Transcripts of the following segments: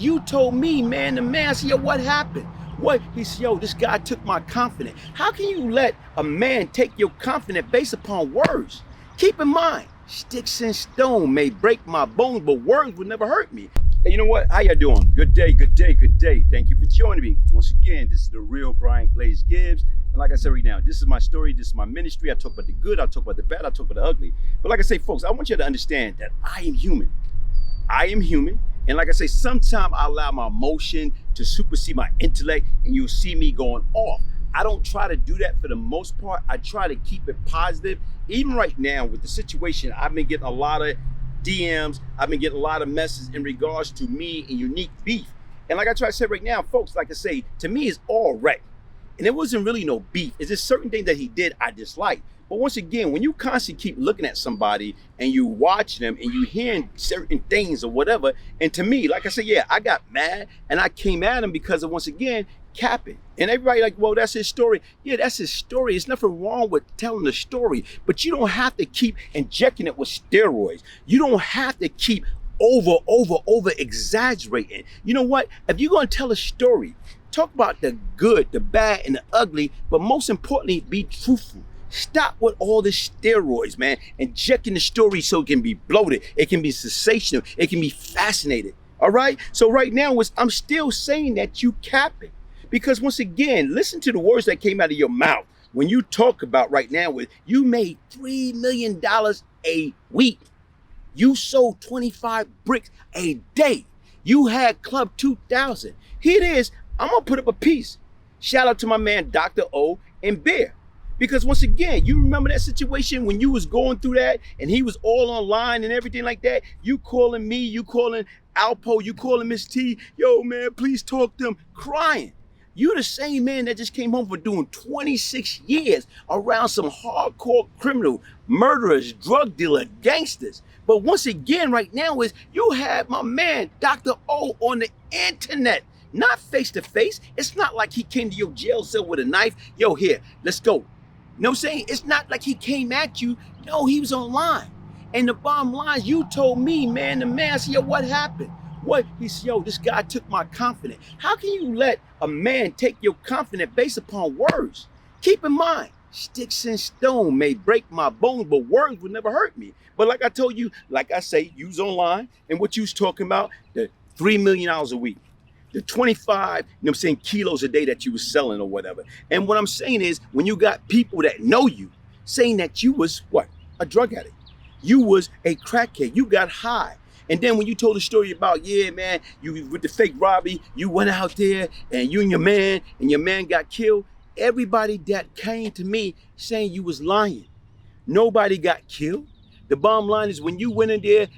you told me, man, the man said, yo, what happened? What? He said, yo, this guy took my confidence. How can you let a man take your confidence based upon words? Keep in mind, sticks and stone may break my bones, but words would never hurt me. Hey, you know what? How y'all doing? Good day, good day, good day. Thank you for joining me. Once again, this is the real Glaze Gibbs. And like I said right now, this is my story, this is my ministry. I talk about the good, I talk about the bad, I talk about the ugly. But like I say, folks, I want you to understand that I am human. I am human. And like I say, sometimes I allow my emotion to supersede my intellect, and you'll see me going off. I don't try to do that for the most part. I try to keep it positive. Even right now with the situation, I've been getting a lot of DMs. I've been getting a lot of messages in regards to me and Unique beef. And like I try to say right now, folks, like I say, to me it's all right. And it wasn't really no beef. It's just certain things that he did I dislike. But once again, when you constantly keep looking at somebody and you watch them and you hearing certain things or whatever, and to me, like I said, yeah, I got mad and I came at him because of, once again, capping. And everybody like, well, that's his story. Yeah, that's his story. There's nothing wrong with telling the story, but you don't have to keep injecting it with steroids. You don't have to keep over exaggerating. You know what? If you're going to tell a story, talk about the good, the bad, and the ugly, but most importantly, be truthful. Stop with all the steroids, man. Injecting the story so it can be bloated. It can be sensational. It can be fascinating. All right? So right now, I'm still saying that you capping. Because once again, listen to the words that came out of your mouth. When you talk about right now, with you made $3 million a week. You sold 25 bricks a day. You had Club 2000. Here it is. I'm going to put up a piece. Shout out to my man, Dr. O and Bear. Because once again, you remember that situation when you was going through that and he was all online and everything like that? You calling me, you calling Alpo, you calling Miss T, yo man, please talk to him, crying. You're the same man that just came home for doing 26 years around some hardcore criminal, murderers, drug dealer, gangsters. But once again, right now is you have my man, Dr. O, on the internet, not face to face. It's not like he came to your jail cell with a knife. Yo, here, let's go. You know what I'm saying? It's not like he came at you. No, he was online. And the bottom line, you told me, man, the man said, yo, what happened? What? He said, yo, this guy took my confidence. How can you let a man take your confidence based upon words? Keep in mind, sticks and stone may break my bones, but words would never hurt me. But like I told you, like I say, you was online, and what you was talking about, the $3 million a week. The 25, you know what I'm saying, kilos a day that you was selling or whatever. And what I'm saying is, when you got people that know you saying that you was what? A drug addict. You was a crackhead. You got high. And then when you told the story about, yeah, man, you with the fake robbery, you went out there and you and your man got killed. Everybody that came to me saying you was lying. Nobody got killed. The bottom line is when you went in there,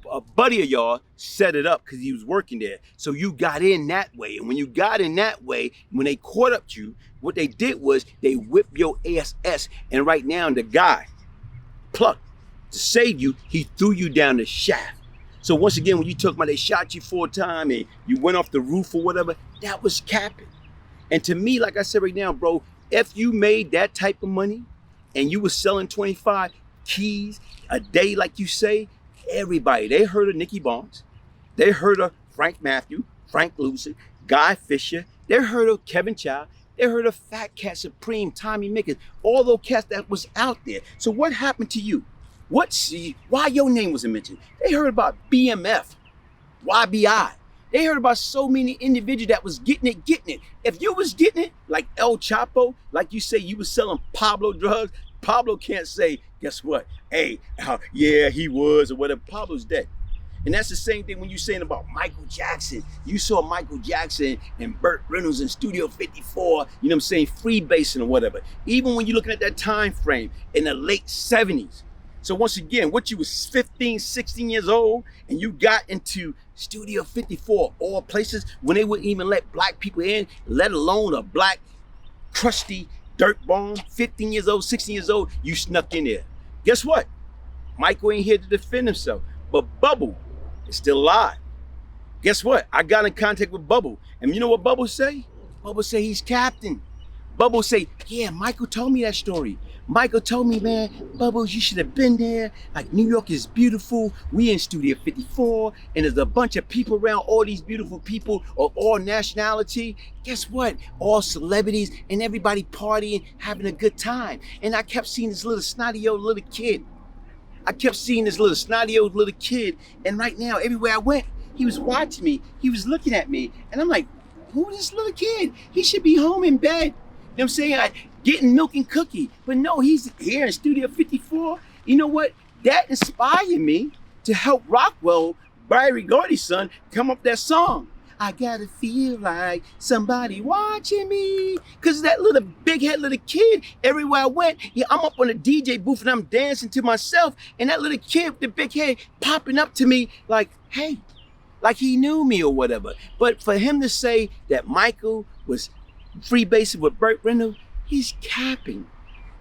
a buddy of y'all set it up because he was working there. So you got in that way. And when you got in that way, when they caught up to you, what they did was they whipped your ass. And right now the guy plucked to save you, he threw you down the shaft. So once again, when you talk about they shot you 4 times and you went off the roof or whatever, that was capping. And to me, like I said right now, bro, if you made that type of money and you was selling 25 keys a day, like you say, everybody, they heard of Nicky Barnes, they heard of Frank Matthew, Frank Lucid, Guy Fisher, they heard of Kevin Child, they heard of Fat Cat Supreme, Tommy Mickens, all those cats that was out there. So what happened to you? Why your name wasn't mentioned? They heard about BMF, YBI. They heard about so many individuals that was getting it. If you was getting it, like El Chapo, like you say you was selling Pablo drugs, Pablo can't say, guess what? Hey, yeah, he was or whatever. Pablo's dead. And that's the same thing when you're saying about Michael Jackson. You saw Michael Jackson and Burt Reynolds in Studio 54, you know what I'm saying, freebasing or whatever. Even when you're looking at that time frame in the late 70s. So once again, what you was 15, 16 years old and you got into Studio 54, all places when they wouldn't even let black people in, let alone a black, crusty dirt bomb, 15 years old, 16 years old, you snuck in there. Guess what? Michael ain't here to defend himself, but Bubble is still alive. Guess what? I got in contact with Bubble, and you know what Bubble say? Bubble say he's captain. Bubbles say, yeah, Michael told me that story. Michael told me, man, Bubbles, you should have been there. Like, New York is beautiful. We in Studio 54, and there's a bunch of people around, all these beautiful people of all nationality. Guess what? All celebrities and everybody partying, having a good time. And I kept seeing this little snotty old little kid. And right now, everywhere I went, he was watching me. He was looking at me. And I'm like, who is this little kid? He should be home in bed. You know what I'm saying? Getting milk and cookie. But no, he's here in Studio 54. You know what? That inspired me to help Rockwell, Barry Gordy's son, come up that song. I gotta feel like somebody watching me. Cause that little big head little kid, everywhere I went, yeah, I'm up on the DJ booth and I'm dancing to myself. And that little kid with the big head popping up to me like, hey, like he knew me or whatever. But for him to say that Michael was freebasing with Burt Reynolds, he's capping.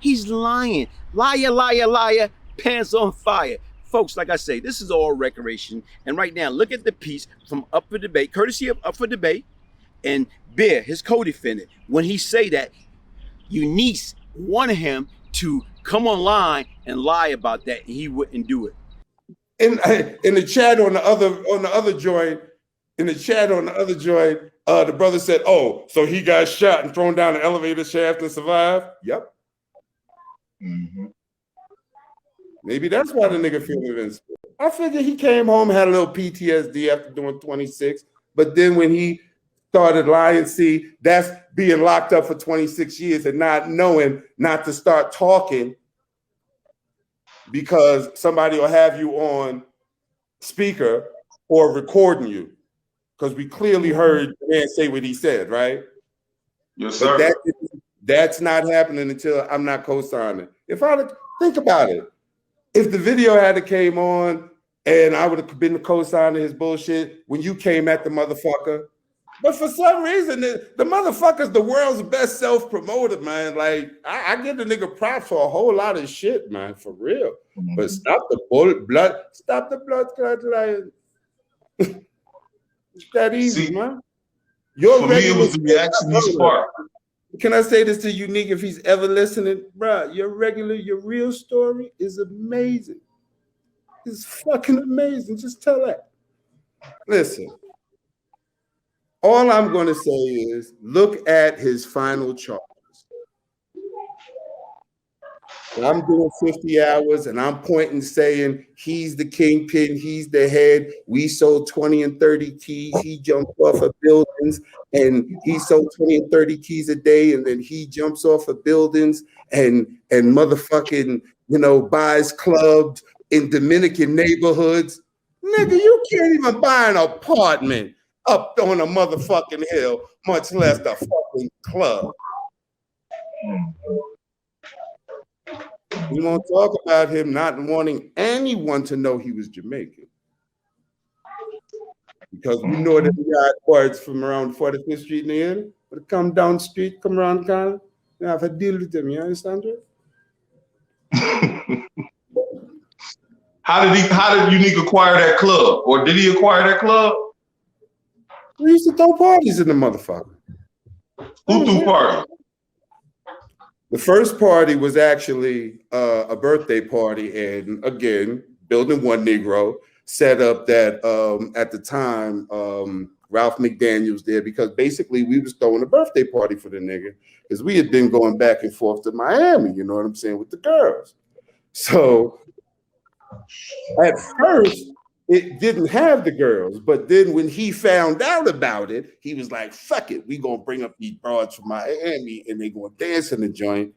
He's lying. Liar, liar, liar, pants on fire. Folks, like I say, this is all recreation. And right now, look at the piece from Up for Debate, courtesy of Up for Debate, and Bear, his co-defendant, when he say that Uneice wanted him to come online and lie about that, and he wouldn't do it. In the chat on the other joint, the brother said, "Oh, so he got shot and thrown down the elevator shaft and survived." Yep. Mm-hmm. Maybe that's why the nigga feel invincible. I figured he came home, had a little PTSD after doing 26, but then when he started lying, see, that's being locked up for 26 years and not knowing not to start talking because somebody will have you on speaker or recording you. Because we clearly heard the man say what he said, right? Yes, sir. But that's not happening until I'm not co-signing. If I think about it, if the video had came on and I would have been co-signing his bullshit when you came at the motherfucker, but for some reason the motherfucker's the world's best self-promoter, man. Like I give the nigga props for a whole lot of shit, man, for real. Mm-hmm. But stop the blood clot lying. It's that easy, man. For me, it was the reaction part. Can I say this to Unique if he's ever listening? Bruh, your real story is amazing. It's fucking amazing. Just tell that. Listen, all I'm going to say is look at his final charges. I'm doing 50 hours and I'm pointing saying he's the kingpin, he's the head. We sold 20 and 30 keys. He jumped off of buildings and he sold 20 and 30 keys a day. And then he jumps off of buildings and motherfucking, buys clubs in Dominican neighborhoods. Nigga, you can't even buy an apartment up on a motherfucking hill, much less the fucking club. We won't talk about him not wanting anyone to know he was Jamaican. Because we know that we got words from around 45th Street in the end. But come down street, come around corner, you have to deal with them, you understand it? How did Unique acquire that club? Or did he acquire that club? We used to throw parties in the motherfucker. Who threw parties? The first party was actually a birthday party, and again, Building One Negro set up that at the time Ralph McDaniels there because basically we was throwing a birthday party for the nigga because we had been going back and forth to Miami, you know what I'm saying, with the girls. So at first it didn't have the girls, but then when he found out about it, he was like, fuck it, we gonna bring up these broads from Miami and they gonna dance in the joint.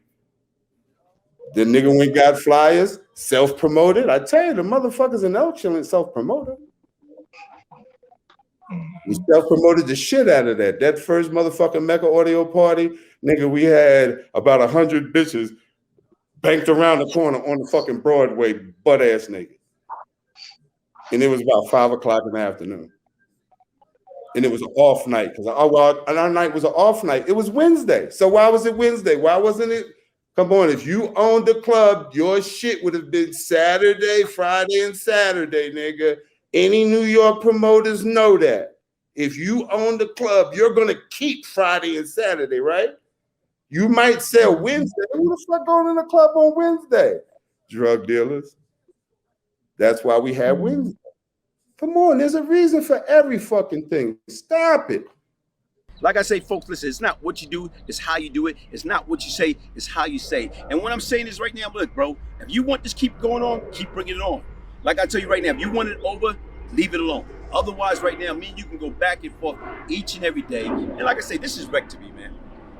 The nigga went and got flyers, self-promoted. I tell you, the motherfucker's an excellent self-promoter. We self-promoted the shit out of that. That first motherfucking Mecca audio party, nigga, we had about 100 bitches banked around the corner on the fucking Broadway, butt-ass naked. And it was about 5 o'clock in the afternoon. And it was an off night, because our night was an off night. It was Wednesday. So why was it Wednesday? Why wasn't it? Come on, if you owned the club, your shit would have been Saturday, Friday, and Saturday, nigga. Any New York promoters know that. If you own the club, you're going to keep Friday and Saturday, right? You might sell Wednesday. Who the fuck going in the club on Wednesday? Drug dealers. That's why we have Wednesday. Come on, there's a reason for every fucking thing. Stop it. Like I say, folks, listen, it's not what you do, it's how you do it. It's not what you say, it's how you say. And what I'm saying is right now, look, bro, if you want this keep going on, keep bringing it on. Like I tell you right now, if you want it over, leave it alone. Otherwise, right now, me and you can go back and forth each and every day. And like I say, this is wreck to me, man.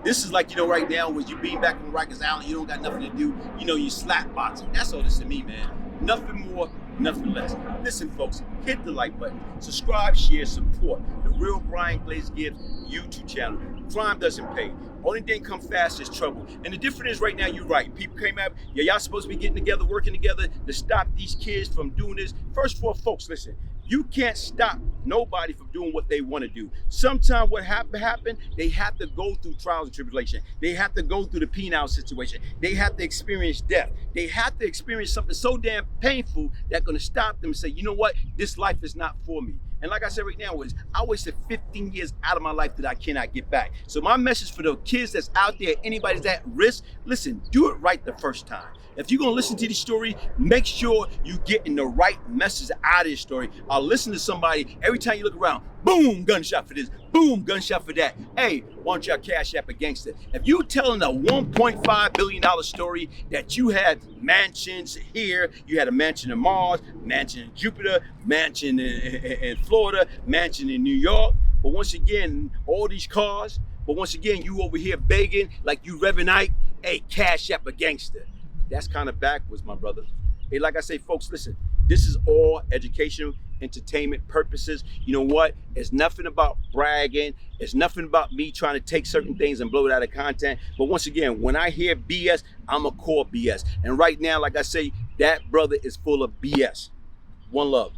This is like, right now, when you being back on Rikers Island, you don't got nothing to do. You slap boxing. That's all this to me, man. Nothing more, nothing less. Listen, folks, hit the like button. Subscribe, share, support the Real Brian Glaze Gibbs YouTube channel. Crime doesn't pay. Only thing come fast is trouble. And the difference is right now, you're right. People came out, y'all supposed to be getting together, working together to stop these kids from doing this. First of all, folks, listen. You can't stop nobody from doing what they want to do. Sometimes what happen, they have to go through trials and tribulation. They have to go through the penal situation. They have to experience death. They have to experience something so damn painful that's going to stop them and say, you know what, this life is not for me. And like I said right now, I wasted 15 years out of my life that I cannot get back. So my message for the kids that's out there, anybody that's at risk, listen, do it right the first time. If you're gonna listen to the story, make sure you getting the right message out of the story. Or listen to somebody, every time you look around, boom, gunshot for this, boom, gunshot for that. Hey, why don't y'all cash app a gangster? If you telling a $1.5 billion story that you had mansions here, you had a mansion in Mars, mansion in Jupiter, mansion in Florida, mansion in New York, but once again, all these cars, but once again, you over here begging like you Reverend Ike, hey, cash app a gangster. That's kind of backwards, my brother. Hey, like I say, folks, listen, this is all educational, entertainment purposes. You know what? It's nothing about bragging. It's nothing about me trying to take certain things and blow it out of content. But once again, when I hear BS, I'm a call BS. And right now, like I say, that brother is full of BS. One love.